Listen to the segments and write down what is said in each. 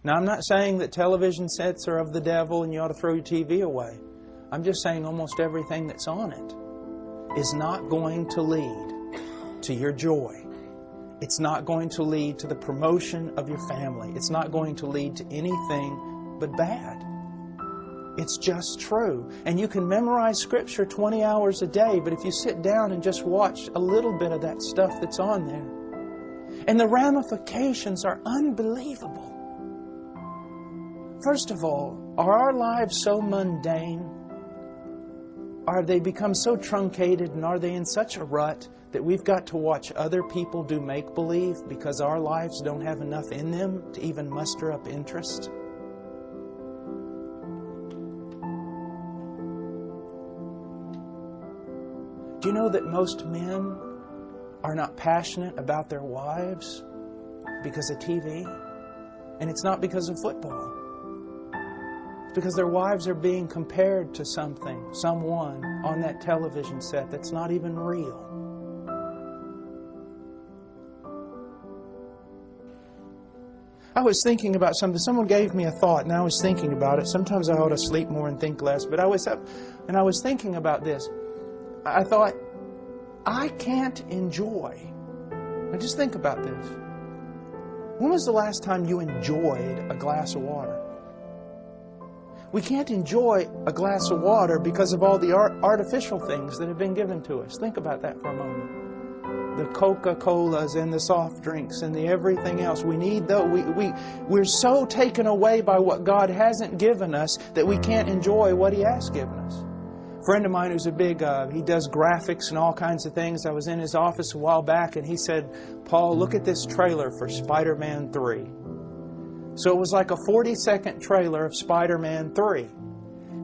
Now, I'm not saying that television sets are of the devil and you ought to throw your TV away. I'm just saying almost everything that's on it is not going to lead to your joy. It's not going to lead to the promotion of your family. It's not going to lead to anything but bad. It's just true. And you can memorize Scripture 20 hours a day, but if you sit down and just watch a little bit of that stuff that's on there, and the ramifications are unbelievable. First of all, are our lives so mundane? Are they become so truncated, and are they in such a rut that we've got to watch other people do make-believe because our lives don't have enough in them to even muster up interest? Do you know that most men are not passionate about their wives because of TV? And it's not because of football. It's because their wives are being compared to something, someone on that television set that's not even real. I was thinking about something. Someone gave me a thought, and I was thinking about it. Sometimes I ought to sleep more and think less, but I was up and I was thinking about this. I thought, I can't enjoy. Now just think about this. When was the last time you enjoyed a glass of water? We can't enjoy a glass of water because of all the artificial things that have been given to us. Think about that for a moment. The Coca-Colas and the soft drinks and the everything else. We need those. We're so taken away by what God hasn't given us that we can't enjoy what He has given us. A friend of mine who's a big, he does graphics and all kinds of things. I was in his office a while back and he said, Paul, look at this trailer for Spider-Man 3. So it was like a 40-second trailer of Spider-Man 3.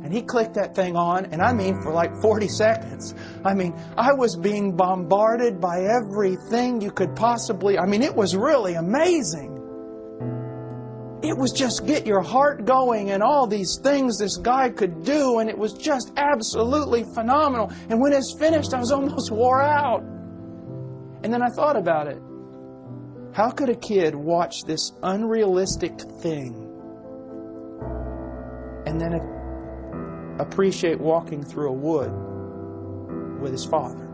And he clicked that thing on, and I mean for like 40 seconds. I mean, I was being bombarded by everything you could possibly... it was really amazing. It was just get your heart going and all these things this guy could do, and it was just absolutely phenomenal. And when it's finished, I was almost wore out. And then I thought about it. How could a kid watch this unrealistic thing and then appreciate walking through a wood with his father?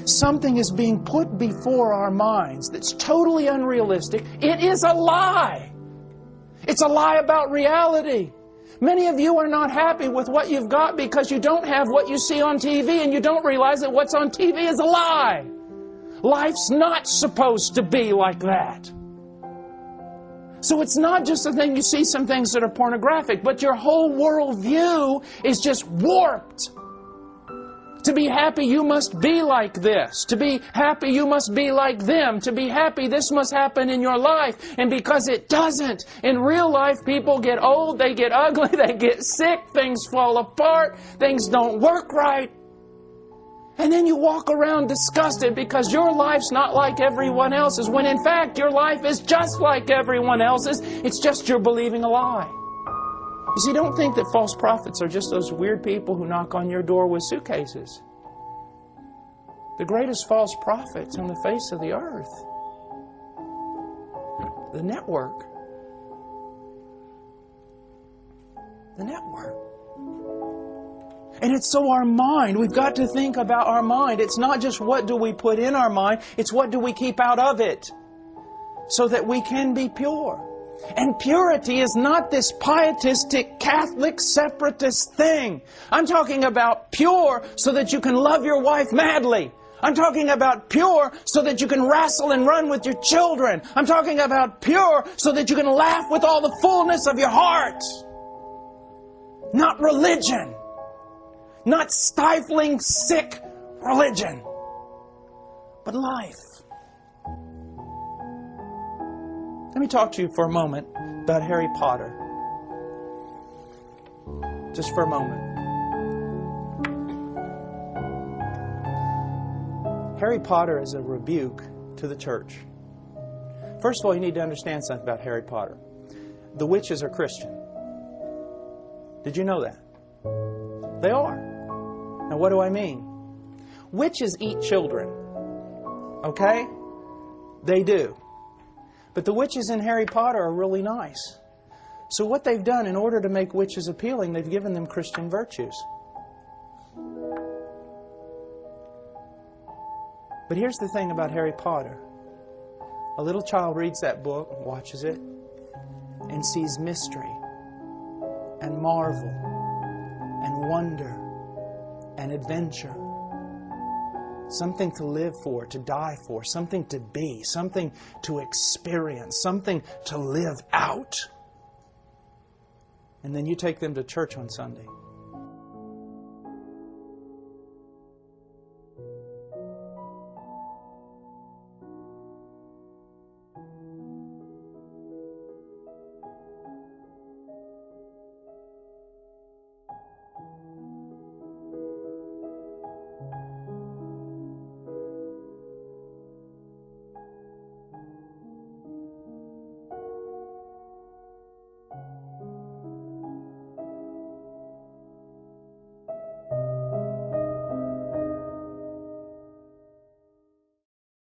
Something is being put before our minds that's totally unrealistic. It is a lie. It's a lie about reality. Many of you are not happy with what you've got because you don't have what you see on TV, and you don't realize that what's on TV is a lie. Life's not supposed to be like that. So it's not just the thing you see some things that are pornographic, but your whole worldview is just warped. To be happy, you must be like this. To be happy, you must be like them. To be happy, this must happen in your life. And because it doesn't, in real life, people get old, they get ugly, they get sick, things fall apart, things don't work right. And then you walk around disgusted because your life's not like everyone else's, when in fact your life is just like everyone else's. It's just you're believing a lie. You see, don't think that false prophets are just those weird people who knock on your door with suitcases. The greatest false prophets on the face of the earth. The network. The network. And it's so our mind, we've got to think about our mind. It's not just what do we put in our mind, it's what do we keep out of it so that we can be pure. And purity is not this pietistic, Catholic, separatist thing. I'm talking about pure so that you can love your wife madly. I'm talking about pure so that you can wrestle and run with your children. I'm talking about pure so that you can laugh with all the fullness of your heart. Not religion. Not stifling, sick religion. But life. Let me talk to you for a moment about Harry Potter. Just for a moment. Harry Potter is a rebuke to the church. First of all, you need to understand something about Harry Potter. The witches are Christian. Did you know that? They are. Now, what do I mean? Witches eat children. Okay? They do. But the witches in Harry Potter are really nice. So what they've done, in order to make witches appealing, they've given them Christian virtues. But here's the thing about Harry Potter. A little child reads that book, watches it, and sees mystery and marvel and wonder and adventure. Something to live for, to die for, something to be, something to experience, something to live out. And then you take them to church on Sunday.